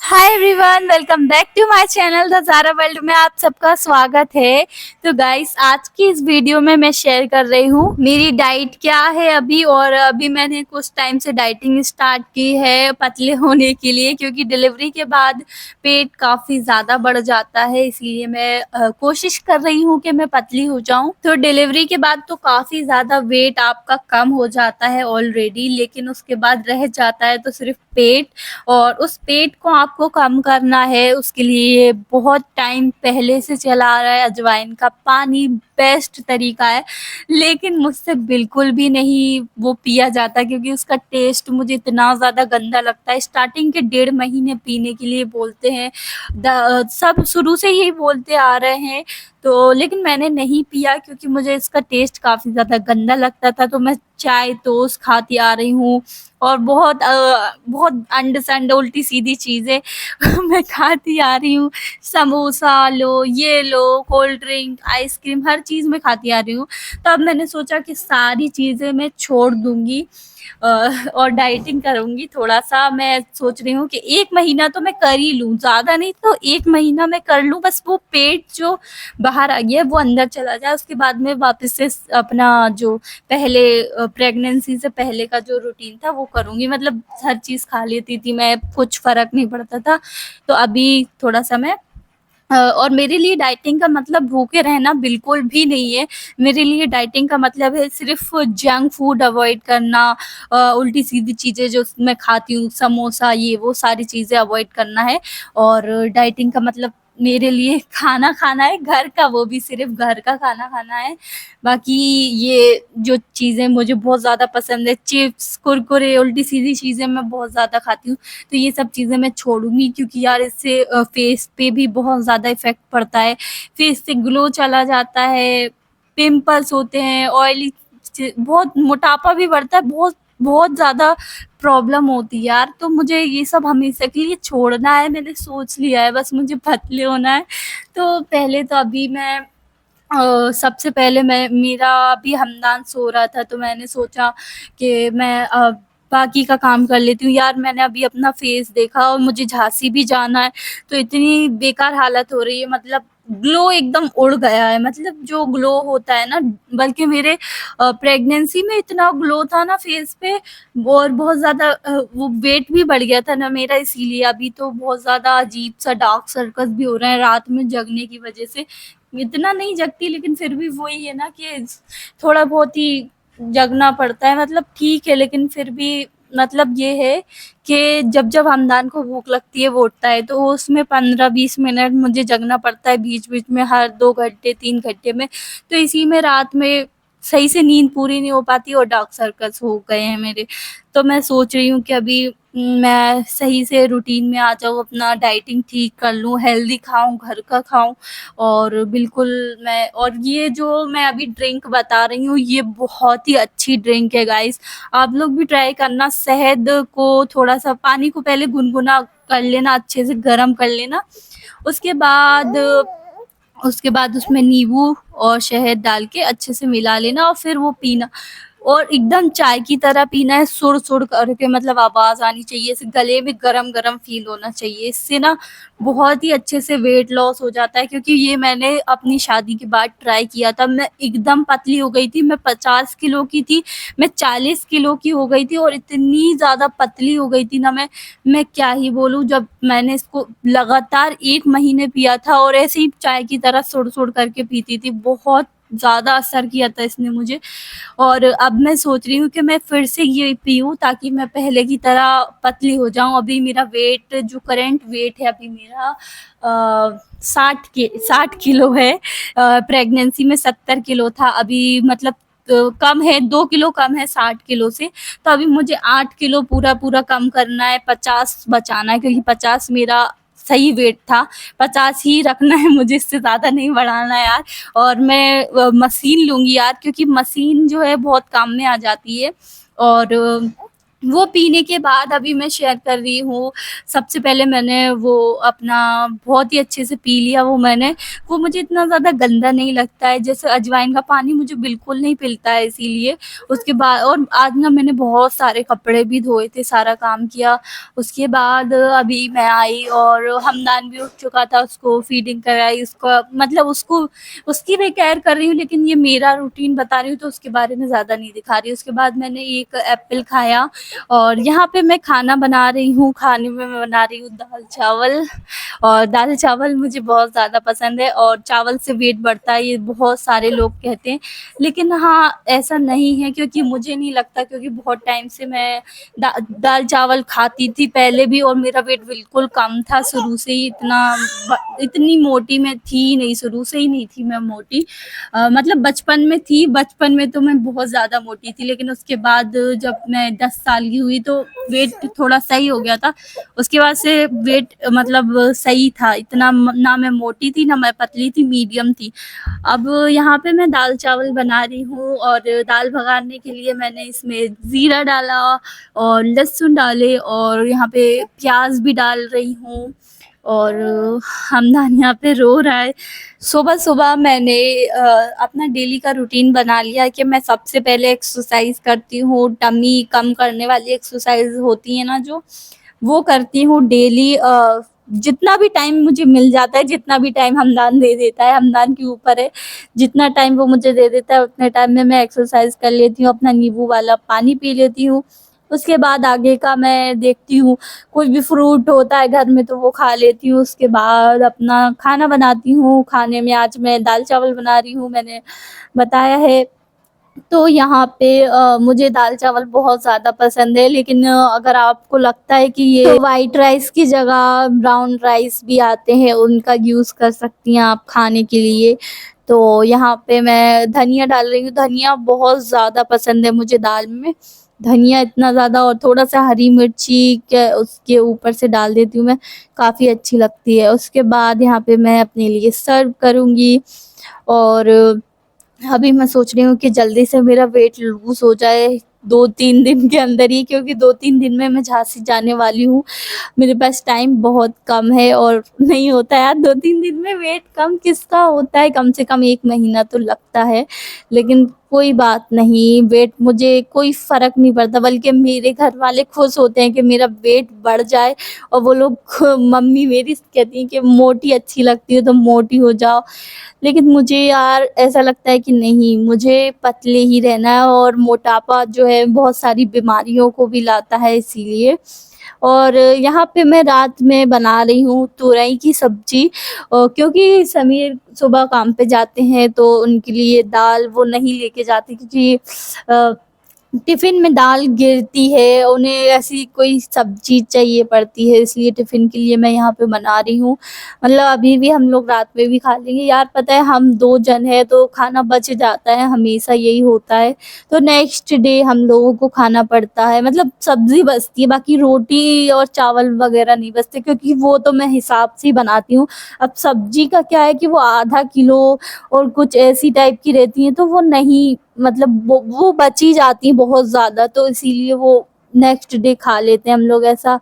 Hi everyone, welcome back to my channel the Zara world में आप सबका स्वागत है। तो गाइस, आज की इस वीडियो में मैं शेयर कर रही हूँ मेरी डाइट क्या है अभी। और अभी मैंने कुछ टाइम से डाइटिंग स्टार्ट की है पतले होने के लिए, क्योंकि डिलीवरी के बाद पेट काफ़ी ज़्यादा बढ़ जाता है। इसलिए मैं कोशिश कर रही हूँ कि मैं पतली हो जाऊँ। तो डिलीवरी के बाद तो काफ़ी ज़्यादा वेट आपका कम हो जाता है ऑलरेडी, लेकिन उसके बाद रह जाता है तो सिर्फ पेट। और उस पेट को आपको कम करना है, उसके लिए बहुत टाइम पहले से चला आ रहा है अजवाइन का पानी बेस्ट तरीका है, लेकिन मुझसे बिल्कुल भी नहीं वो पिया जाता, क्योंकि उसका टेस्ट मुझे इतना ज़्यादा गंदा लगता है। स्टार्टिंग के 1.5 महीने पीने के लिए बोलते हैं, सब शुरू से यही बोलते आ रहे हैं। तो लेकिन मैंने नहीं पिया, क्योंकि मुझे इसका टेस्ट काफ़ी ज़्यादा गंदा लगता था। तो मैं चाय टोस्ट खाती आ रही हूँ और बहुत अंड-संड उल्टी-सीधी चीज़ें मैं खाती आ रही हूँ। समोसा लो, ये लो, कोल्ड ड्रिंक, आइसक्रीम, हर चीज़ मैं खाती आ रही हूँ। तो अब मैंने सोचा कि सारी चीज़ें मैं छोड़ दूँगी अ, और डाइटिंग करूँगी थोड़ा-सा। मैं सोच रही हूँ कि 1 महीना तो मैं कर ही लूँ, ज़्यादा नहीं तो 1 महीना मैं कर लूँ, बस वो पेट जो बाहर आ गया है वो अंदर चला जाए। उसके बाद में वापस से अपना जो पहले प्रेगनेंसी से पहले का जो रूटीन था वो करूँगी। मतलब हर चीज़ खा लेती थी मैं, कुछ फ़र्क नहीं पड़ता था। तो अभी थोड़ा-सा मैं और मेरे लिए डाइटिंग का मतलब भूखे रहना बिल्कुल भी नहीं है। मेरे लिए डाइटिंग का मतलब है सिर्फ़ जंक फूड अवॉइड करना, उल्टी-सीधी चीज़ें जो मैं खाती हूँ, समोसा ये वो सारी चीज़ें अवॉइड करना है। और डाइटिंग का मतलब मेरे लिए खाना खाना है घर का, वो भी सिर्फ़ घर का खाना खाना है। बाकी ये जो चीज़ें मुझे बहुत ज़्यादा पसंद है, चिप्स, कुरकुरे, उल्टी-सीधी चीज़ें मैं बहुत ज़्यादा खाती हूँ। तो ये सब चीज़ें मैं छोड़ूँगी, क्योंकि यार इससे फेस पे भी बहुत ज़्यादा इफ़ेक्ट पड़ता है। फेस से ग्लो चला जाता है, पिंपल्स होते हैं, ऑयली बहुत मोटापा भी बढ़ता है, बहुत बहुत ज़्यादा प्रॉब्लम होती है यार। तो मुझे ये सब हमेशा के लिए छोड़ना है, मैंने सोच लिया है, बस मुझे पतले होना है। तो पहले तो अभी मैं सबसे पहले मेरा अभी हमदान सो रहा था, तो मैंने सोचा कि मैं बाकी का काम कर लेती हूँ। यार मैंने अभी अपना फेस देखा और मुझे झांसी भी जाना है, तो इतनी बेकार हालत हो रही है, मतलब ग्लो एकदम उड़ गया है। मतलब जो ग्लो होता है ना, बल्कि मेरे प्रेगनेंसी में इतना ग्लो था ना फेस पे, और बहुत ज़्यादा वो वेट भी बढ़ गया था ना मेरा, इसीलिए अभी तो बहुत ज़्यादा अजीब सा डार्क सर्कल्स भी हो रहे हैं रात में जगने की वजह से। इतना नहीं जगती, लेकिन फिर भी वही है ना कि थोड़ा बहुत ही जगना पड़ता है। मतलब ठीक है, लेकिन फिर भी मतलब ये है कि जब हमदान को भूख लगती है वो उठता है, तो उसमें 15-20 मिनट मुझे जगना पड़ता है बीच-बीच में, हर 2 घंटे 3 घंटे में। तो इसी में रात में सही से नींद पूरी नहीं हो पाती और डार्क सर्कल्स हो गए हैं मेरे। तो मैं सोच रही हूँ कि अभी मैं सही से रूटीन में आ जाऊँ, अपना डाइटिंग ठीक कर लूँ, हेल्दी खाऊँ, घर का खाऊँ। और बिल्कुल मैं, और ये जो मैं अभी ड्रिंक बता रही हूँ, ये बहुत ही अच्छी ड्रिंक है गाइस। आप लोग भी ट्राई करना। शहद को थोड़ा-सा, पानी को पहले गुनगुना कर लेना, अच्छे से गरम कर लेना। उसके बाद उसके बाद उसमें नींबू और शहद डाल के अच्छे से मिला लेना और फिर वो पीना। और एकदम चाय की तरह पीना है, सुड़-सुड़ करके, मतलब आवाज़ आनी चाहिए, ऐसे गले में गरम-गरम फ़ील होना चाहिए। इससे ना बहुत ही अच्छे से वेट लॉस हो जाता है, क्योंकि ये मैंने अपनी शादी के बाद ट्राई किया था। मैं एकदम पतली हो गई थी, मैं 50 किलो की थी, मैं 40 किलो की हो गई थी और इतनी ज़्यादा पतली हो गई थी ना मैं क्या ही बोलूँ। जब मैंने इसको लगातार 1 महीने पिया था और ऐसे ही चाय की तरह सुड़-सुड़ करके पीती थी, बहुत ज़्यादा असर किया था इसने मुझे। और अब मैं सोच रही हूँ कि मैं फिर से ये पीऊँ, ताकि मैं पहले की तरह पतली हो जाऊँ। अभी मेरा वेट, जो करंट वेट है अभी मेरा 60 किलो है। प्रेगनेंसी में 70 किलो था, अभी मतलब कम है, 2 किलो कम है 60 किलो से। तो अभी मुझे 8 किलो पूरा-पूरा कम करना है, 50 बचाना है, क्योंकि 50 मेरा सही वेट था। 50 ही रखना है मुझे, इससे ज़्यादा नहीं बढ़ाना है यार। और मैं मशीन लूँगी यार, क्योंकि मशीन जो है बहुत काम में आ जाती है। और वो पीने के बाद अभी मैं शेयर कर रही हूँ। सबसे पहले मैंने वो अपना बहुत ही अच्छे से पी लिया वो मैंने। वो मुझे इतना ज़्यादा गंदा नहीं लगता है, जैसे अजवाइन का पानी मुझे बिल्कुल नहीं पिलता है इसीलिए। उसके बाद और आज ना मैंने बहुत सारे कपड़े भी धोए थे, सारा काम किया। उसके बाद अभी मैं आई और हमदान भी उठ चुका था, उसको फीडिंग कराई, उसको मतलब उसको उसकी भी केयर कर रही हूँ, लेकिन ये मेरा रूटीन बता रही हूँ तो उसके बारे में ज़्यादा नहीं दिखा रही। उसके बाद मैंने एक एप्पल खाया और यहाँ पे मैं खाना बना रही हूँ। खाने में मैं बना रही हूँ दाल चावल, और दाल चावल मुझे बहुत ज़्यादा पसंद है और चावल से वेट बढ़ता है, ये बहुत सारे लोग कहते हैं। लेकिन हाँ, ऐसा नहीं है, क्योंकि मुझे नहीं लगता, क्योंकि बहुत टाइम से मैं दाल चावल खाती थी पहले भी, और मेरा वेट बिल्कुल कम था शुरू से ही। इतनी मोटी मैं थी ही नहीं, शुरू से ही नहीं थी मैं मोटी। मतलब बचपन में थी, बचपन में तो मैं बहुत ज़्यादा मोटी थी, लेकिन उसके बाद जब मैं 10 साल की हुई तो वेट थोड़ा सही हो गया था। उसके बाद से वेट मतलब सही था, इतना ना मैं मोटी थी ना मैं पतली थी, मीडियम थी। अब यहाँ पे मैं दाल चावल बना रही हूँ, और दाल भगाने के लिए मैंने इसमें ज़ीरा डाला और लहसुन डाले, और यहाँ पे प्याज भी डाल रही हूँ। और हमदान यहाँ पे रो रहा है। सुबह-सुबह मैंने अपना डेली का रूटीन बना लिया है कि मैं सबसे पहले एक्सरसाइज़ करती हूँ, टमी कम करने वाली एक्सरसाइज़ होती है ना जो, वो करती हूँ डेली। जितना भी टाइम मुझे मिल जाता है, जितना भी टाइम हमदान दे देता है, हमदान के ऊपर है, जितना टाइम वो मुझे दे देता है उतने टाइम में मैं एक्सरसाइज़ कर लेती हूँ, अपना नींबू वाला पानी पी लेती हूँ। उसके बाद आगे का मैं देखती हूँ, कोई भी फ्रूट होता है घर में तो वो खा लेती हूँ। उसके बाद अपना खाना बनाती हूँ, खाने में आज मैं दाल चावल बना रही हूँ, मैंने बताया है। तो यहाँ पे मुझे दाल चावल बहुत ज़्यादा पसंद है, लेकिन अगर आपको लगता है कि ये तो वाइट राइस की जगह ब्राउन राइस भी आते हैं, उनका यूज़ कर सकती हैं आप खाने के लिए। तो यहाँ पे मैं धनिया डाल रही हूँ, धनिया बहुत ज़्यादा पसंद है मुझे दाल में। धनिया इतना ज़्यादा, और थोड़ा-सा हरी मिर्ची के उसके ऊपर से डाल देती हूँ मैं, काफ़ी अच्छी लगती है। उसके बाद यहाँ पे मैं अपने लिए सर्व करूँगी, और अभी मैं सोच रही हूँ कि जल्दी से मेरा वेट लूज़ हो जाए 2-3 दिन के अंदर ही, क्योंकि 2-3 दिन में मैं झांसी जाने वाली हूँ। मेरे पास टाइम बहुत कम है और नहीं होता है यार, 2-3 दिन में वेट कम किसका होता है, कम से कम 1 महीना तो लगता है। लेकिन कोई बात नहीं, वेट मुझे कोई फ़र्क नहीं पड़ता, बल्कि मेरे घर वाले खुश होते हैं कि मेरा वेट बढ़ जाए, और वो लोग मम्मी मेरी कहती हैं कि मोटी अच्छी लगती हो तो मोटी हो जाओ। लेकिन मुझे यार ऐसा लगता है कि नहीं, मुझे पतले ही रहना है, और मोटापा जो है बहुत सारी बीमारियों को भी लाता है इसीलिए। और यहाँ पे मैं रात में बना रही हूँ तुरई की सब्ज़ी, क्योंकि समीर सुबह काम पे जाते हैं तो उनके लिए दाल वो नहीं लेके जाते, क्योंकि अ, टिफ़िन में दाल गिरती है, उन्हें ऐसी कोई सब्ज़ी चाहिए पड़ती है, इसलिए टिफ़िन के लिए मैं यहाँ पे बना रही हूँ। मतलब अभी भी हम लोग रात में भी खा लेंगे यार, पता है हम 2 जन हैं तो खाना बच जाता है, हमेशा यही होता है। तो नेक्स्ट डे हम लोगों को खाना पड़ता है, मतलब सब्ज़ी बचती है, बाकी रोटी और चावल वग़ैरह नहीं बचते, क्योंकि वो तो मैं हिसाब से ही बनाती हूँ। अब सब्ज़ी का क्या है कि वो आधा किलो और कुछ ऐसी टाइप की रहती हैं, तो वो नहीं, मतलब वो बच ही जाती हैं बहुत ज़्यादा, तो इसीलिए वो नेक्स्ट डे खा लेते हैं हम लोग, ऐसा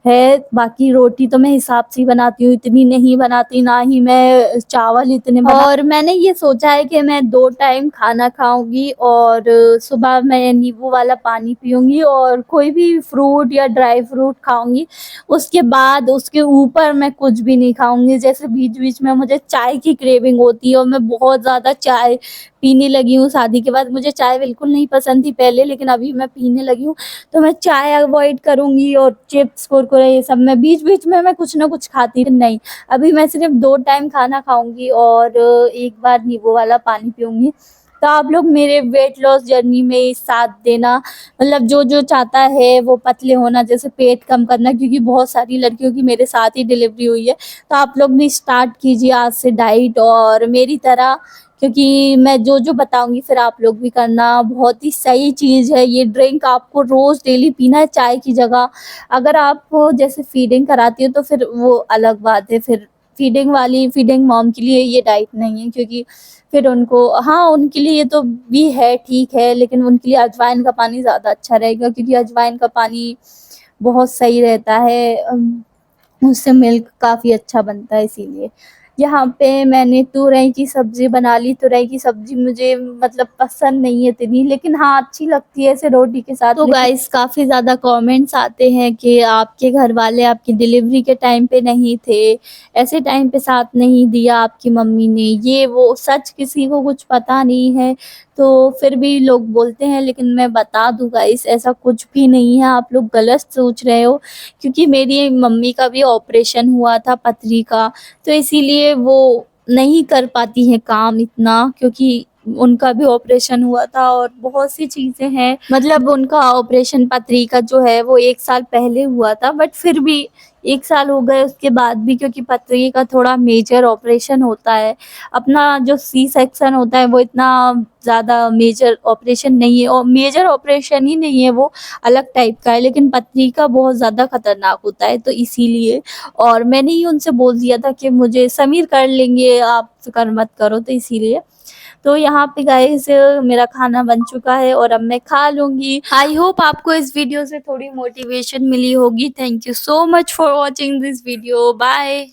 है। बाकी रोटी तो मैं हिसाब से ही बनाती हूँ, इतनी नहीं बनाती, ना ही मैं चावल इतने और मैंने ये सोचा है कि मैं 2 टाइम खाना खाऊँगी, और सुबह मैं नींबू वाला पानी पीऊँगी और कोई भी फ्रूट या ड्राई फ्रूट खाऊँगी। उसके बाद उसके ऊपर मैं कुछ भी नहीं खाऊँगी। जैसे बीच-बीच में मुझे चाय की क्रेविंग होती है, और मैं बहुत ज़्यादा चाय पीने लगी हूँ शादी के बाद। मुझे चाय बिल्कुल नहीं पसंद थी पहले, लेकिन अभी मैं पीने लगी हूँ, तो मैं चाय अवॉइड करूँगी, और चिप्स, कुरकुरे ये सब मैं बीच-बीच में मैं कुछ ना कुछ खाती नहीं। अभी मैं सिर्फ़ 2 टाइम खाना खाऊँगी और एक बार नींबू वाला पानी पीऊँगी। तो आप लोग मेरे वेट लॉस जर्नी में साथ देना, मतलब जो-जो चाहता है वो पतले होना, जैसे पेट कम करना, क्योंकि बहुत सारी लड़कियों की मेरे साथ ही डिलीवरी हुई है। तो आप लोग भी स्टार्ट कीजिए आज से डाइट, और मेरी तरह, क्योंकि मैं जो-जो बताऊँगी फिर आप लोग भी करना। बहुत ही सही चीज़ है ये ड्रिंक, आपको रोज़ डेली पीना है चाय की जगह। अगर आप जैसे फीडिंग कराती हो तो फिर वो अलग बात है, फिर फीडिंग मॉम के लिए ये डाइट नहीं है, क्योंकि फिर उनको, हाँ उनके लिए तो भी है, ठीक है, लेकिन उनके लिए अजवाइन का पानी ज़्यादा अच्छा रहेगा, क्योंकि अजवाइन का पानी बहुत सही रहता है। उससे मिल्क काफ़ी अच्छा बनता है, इसीलिए। यहाँ पे मैंने तुरई की सब्ज़ी बना ली। तुरई की सब्ज़ी मुझे मतलब पसंद नहीं है इतनी, लेकिन हाँ अच्छी लगती है ऐसे रोटी के साथ। तो गाइस काफ़ी ज़्यादा कमेंट्स आते हैं कि आपके घर वाले आपकी डिलीवरी के टाइम पे नहीं थे, ऐसे टाइम पे साथ नहीं दिया आपकी मम्मी ने, ये वो। सच किसी को कुछ पता नहीं है, तो फिर भी लोग बोलते हैं, लेकिन मैं बता दूँ गाइस, ऐसा कुछ भी नहीं है, आप लोग गलत सोच रहे हो। क्योंकि मेरी मम्मी का भी ऑपरेशन हुआ था पथरी का, तो इसीलिए वो नहीं कर पाती हैं काम इतना, क्योंकि उनका भी ऑपरेशन हुआ था और बहुत सी चीज़ें हैं। मतलब उनका ऑपरेशन पथरी का जो है वो 1 साल पहले हुआ था, बट फिर भी 1 साल हो गए उसके बाद भी, क्योंकि पथरी का थोड़ा मेजर ऑपरेशन होता है। अपना जो सी सेक्शन होता है वो इतना ज़्यादा मेजर ऑपरेशन नहीं है, और मेजर ऑपरेशन ही नहीं है, वो अलग टाइप का है, लेकिन पथरी का बहुत ज़्यादा खतरनाक होता है, तो इसीलिए। और मैंने ही उनसे बोल दिया था कि मुझे समीर कर लेंगे, आप फ़िक्र मत करो, तो इसीलिए। तो यहाँ पे गाइस मेरा खाना बन चुका है और अब मैं खा लूँगी। आई होप आपको इस वीडियो से थोड़ी मोटिवेशन मिली होगी। Thank you so much for watching this video. Bye.